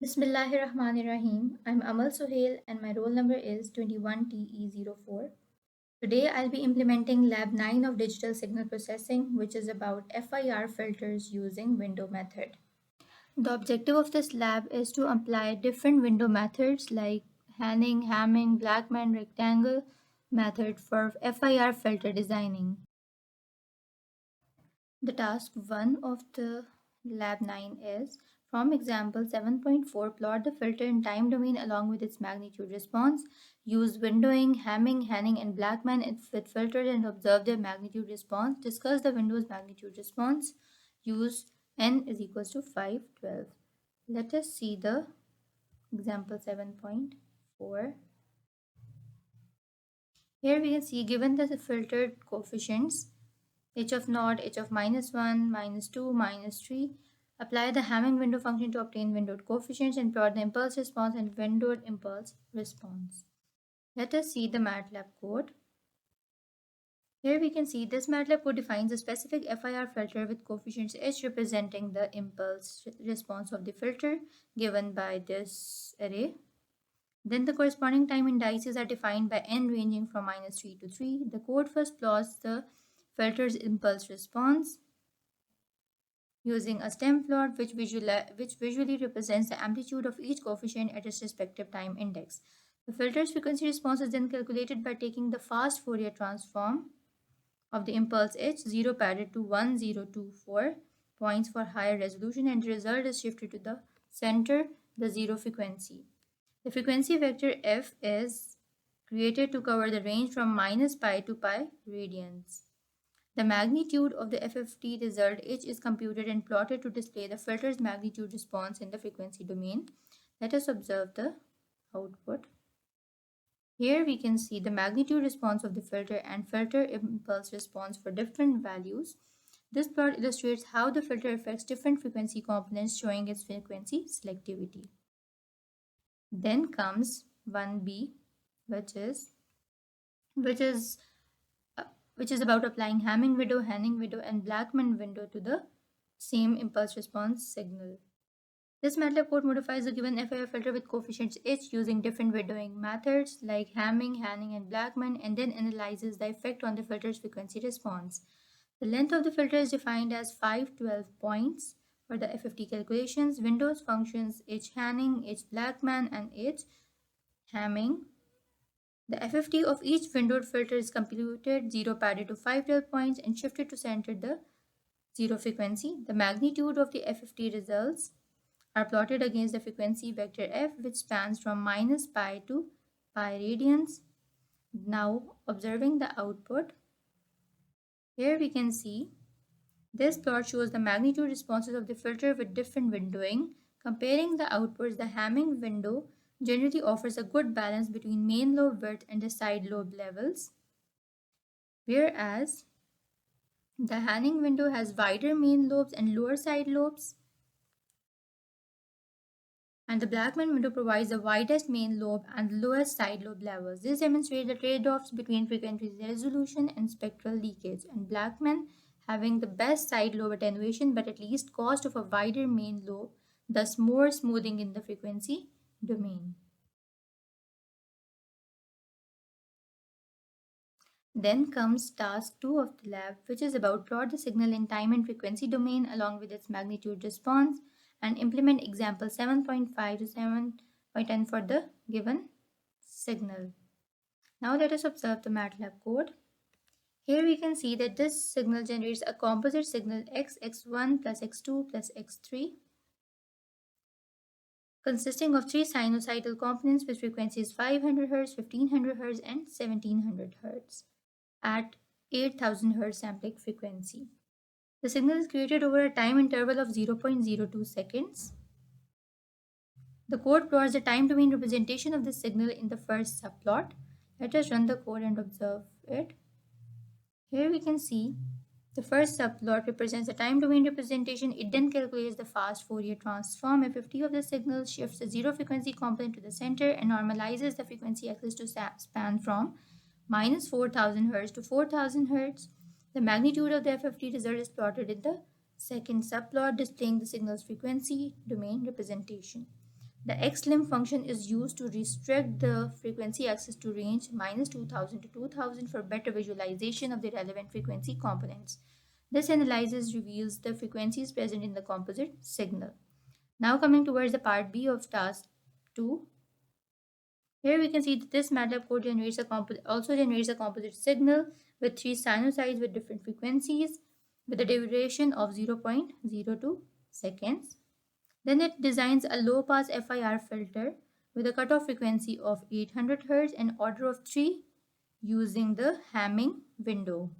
Bismillahirrahmanirrahim. I'm Amal Sohail and my roll number is 21TE04. Today I'll be implementing Lab 9 of Digital Signal Processing, which is about FIR filters using window method. The objective of this lab is to apply different window methods like Hanning, Hamming, Blackman, rectangle method for FIR filter designing. The task 1 of the Lab 9 is, from example 7.4, plot the filter in time domain along with its magnitude response. Use windowing, Hamming, Hanning, and Blackman with filters and observe their magnitude response. Discuss the window's magnitude response. Use n is equals to 5, 12. Let us see the example 7.4. Here we can see given the filtered coefficients h of naught, h of minus 1, minus 2, minus 3. Apply the Hamming window function to obtain windowed coefficients and plot the impulse response and windowed impulse response. Let us see the MATLAB code. Here we can see this MATLAB code defines a specific FIR filter with coefficients h representing the impulse response of the filter given by this array. Then the corresponding time indices are defined by n ranging from minus 3 to 3. The code first plots the filter's impulse response using a stem plot which visually represents the amplitude of each coefficient at its respective time index. The filter's frequency response is then calculated by taking the fast Fourier transform of the impulse h, 0 padded to 1024 points for higher resolution, and the result is shifted to the center, the zero frequency. The frequency vector f is created to cover the range from minus pi to pi radians. The magnitude of the FFT result h is computed and plotted to display the filter's magnitude response in the frequency domain. Let us observe the output. Here we can see the magnitude response of the filter and filter impulse response for different values. This plot illustrates how the filter affects different frequency components, showing its frequency selectivity. Then comes 1b, which is about applying Hamming window, Hanning window, and Blackman window to the same impulse response signal. This MATLAB code modifies the given FIR filter with coefficients h using different windowing methods like Hamming, Hanning, and Blackman, and then analyzes the effect on the filter's frequency response. The length of the filter is defined as 512 points for the FFT calculations. Windows functions h Hanning, h Blackman, and h Hamming. The FFT of each windowed filter is computed 0 padded to 512 points and shifted to center the zero frequency. The magnitude of the FFT results are plotted against the frequency vector f, which spans from minus pi to pi radians. Now observing the output, here we can see this plot shows the magnitude responses of the filter with different windowing. Comparing the outputs, the Hamming window generally offers a good balance between main lobe width and the side lobe levels, whereas the Hanning window has wider main lobes and lower side lobes, and the Blackman window provides the widest main lobe and the lowest side lobe levels. This demonstrates the trade-offs between frequency resolution and spectral leakage, and Blackman having the best side lobe attenuation but at least cost of a wider main lobe, thus more smoothing in the frequency domain. Then comes task 2 of the lab, which is about plot the signal in time and frequency domain along with its magnitude response and implement example 7.5 to 7.10 for the given signal. Now let us observe the MATLAB code. Here we can see that this signal generates a composite signal x, x1 plus x2 plus x3 consisting of three sinusoidal components with frequencies 500 Hz, 1500 Hz, and 1700 Hz at 8000 Hz sampling frequency. The signal is created over a time interval of 0.02 seconds. The code plots the time domain representation of the signal in the first subplot. Let us run the code and observe it. Here we can see the first subplot represents the time domain representation. It then calculates the fast Fourier transform. FFT of the signal shifts the zero frequency component to the center and normalizes the frequency axis to span from minus 4000 Hz to 4000 Hz. The magnitude of the FFT result is plotted in the second subplot, displaying the signal's frequency domain representation. The xlim function is used to restrict the frequency access to range -2000 to 2000 for better visualization of the relevant frequency components. This analysis reveals the frequencies present in the composite signal. Now coming towards the part B of task 2. Here we can see that this MATLAB code also generates a composite signal with three sinusoids with different frequencies with a duration of 0.02 seconds. Then it designs a low-pass FIR filter with a cutoff frequency of 800 Hz and order of 3 using the Hamming window.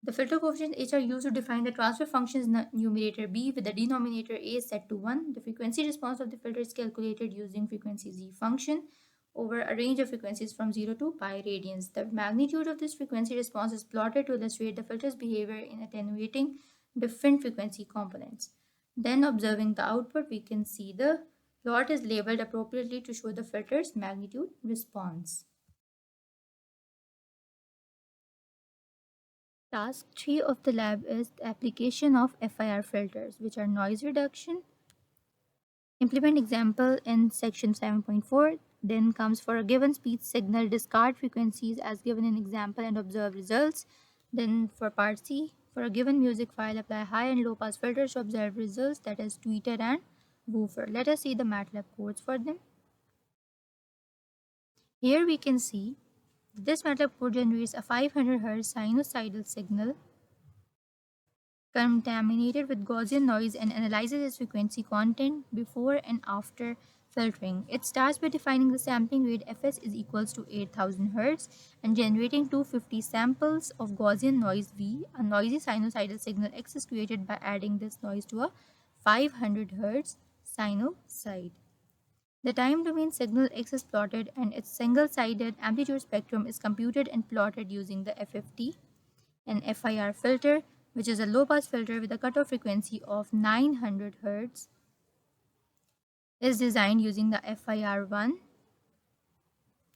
The filter coefficients H are used to define the transfer function's numerator B with the denominator A set to 1. The frequency response of the filter is calculated using frequency Z function over a range of frequencies from 0 to pi radians. The magnitude of this frequency response is plotted to illustrate the filter's behavior in attenuating different frequency components. Then observing the output, we can see the plot is labeled appropriately to show the filter's magnitude response. Task 3 of the lab is the application of FIR filters, which are noise reduction. Implement example in section 7.4. Then comes for a given speech signal, discard frequencies as given in example and observe results. Then for part C, for a given music file, apply high and low pass filters to observe results, that is tweeter and woofer. Let us see the MATLAB codes for them. Here we can see this MATLAB code generates a 500 Hz sinusoidal signal contaminated with Gaussian noise and analyzes its frequency content before and after filtering. It starts by defining the sampling rate fs is equals to 8000 Hz and generating 250 samples of Gaussian noise V. A noisy sinusoidal signal X is created by adding this noise to a 500 Hz sinusoid. The time domain signal X is plotted and its single-sided amplitude spectrum is computed and plotted using the FFT and FIR filter, which is a low-pass filter with a cutoff frequency of 900 Hz, is designed using the FIR1.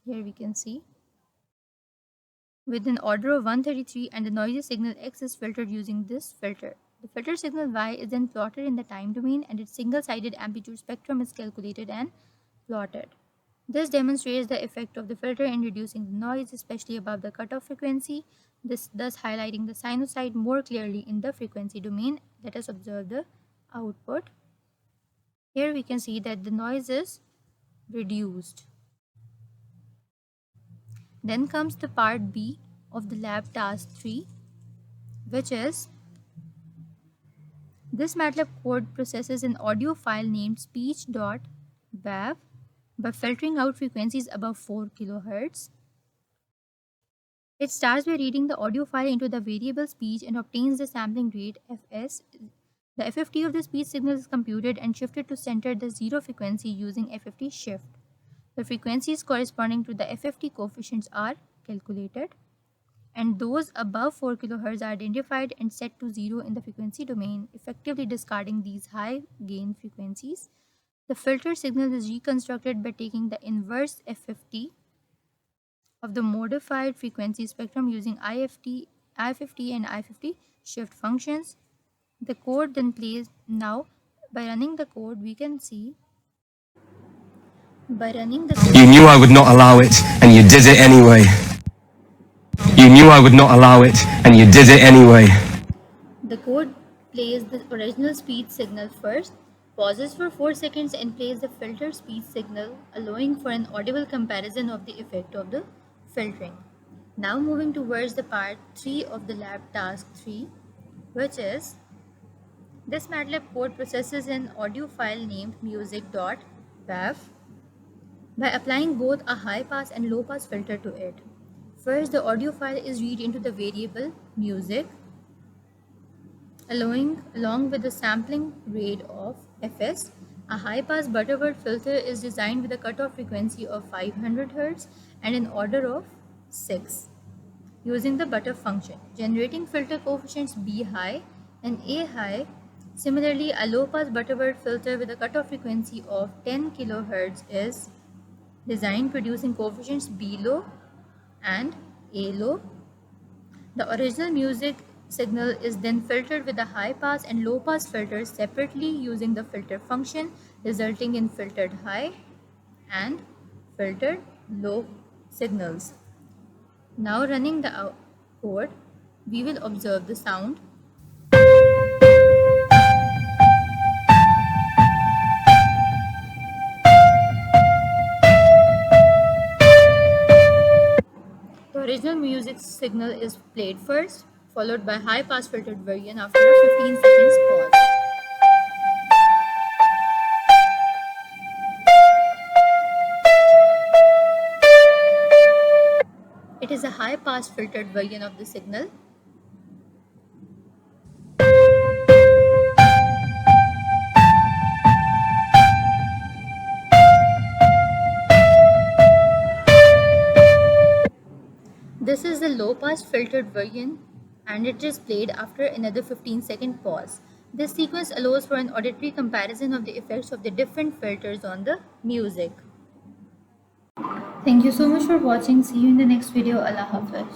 Here we can see with an order of 133, and the noisy signal X is filtered using this filter. The filter signal Y is then plotted in the time domain and its single-sided amplitude spectrum is calculated and plotted. This demonstrates the effect of the filter in reducing the noise, especially above the cutoff frequency, thus highlighting the sinusoid more clearly in the frequency domain. Let us observe the output. Here we can see that the noise is reduced. Then comes the part B of the lab task 3, which is this MATLAB code processes an audio file named speech.wav by filtering out frequencies above 4 kHz. It starts by reading the audio file into the variable speech and obtains the sampling rate fs. The FFT of the speech signal is computed and shifted to center the zero frequency using FFT shift. The frequencies corresponding to the FFT coefficients are calculated, and those above 4 kHz are identified and set to 0 in the frequency domain, effectively discarding these high gain frequencies. The filter signal is reconstructed by taking the inverse FFT of the modified frequency spectrum using IFT and IFFT shift functions. The code then plays. Now, by running the code, we can see. You knew I would not allow it, and you did it anyway. You knew I would not allow it, and you did it anyway. The code plays the original speech signal first, pauses for 4 seconds and plays the filter speech signal, allowing for an audible comparison of the effect of the filtering. Now moving towards the part 3 of the lab task 3, which is this MATLAB code processes an audio file named music.wav by applying both a high pass and low pass filter to it. First, the audio file is read into the variable music, along with the sampling rate of fs. A high pass Butterworth filter is designed with a cutoff frequency of 500 Hz and an order of 6 using the Butter function, generating filter coefficients B high and A high. Similarly, a low pass Butterworth filter with a cutoff frequency of 10 kHz is designed producing coefficients B low and A low. The original music signal is then filtered with a high pass and low pass filters separately using the filter function, resulting in filtered high and filtered low signals. Now running the code, we will observe the sound. The original music signal is played first, followed by high pass filtered version after a 15 seconds pause. It is a high pass filtered version of the signal. This is the low pass filtered version and it is played after another 15-second pause. This sequence allows for an auditory comparison of the effects of the different filters on the music. Thank you so much for watching. See you in the next video. Allah Hafiz.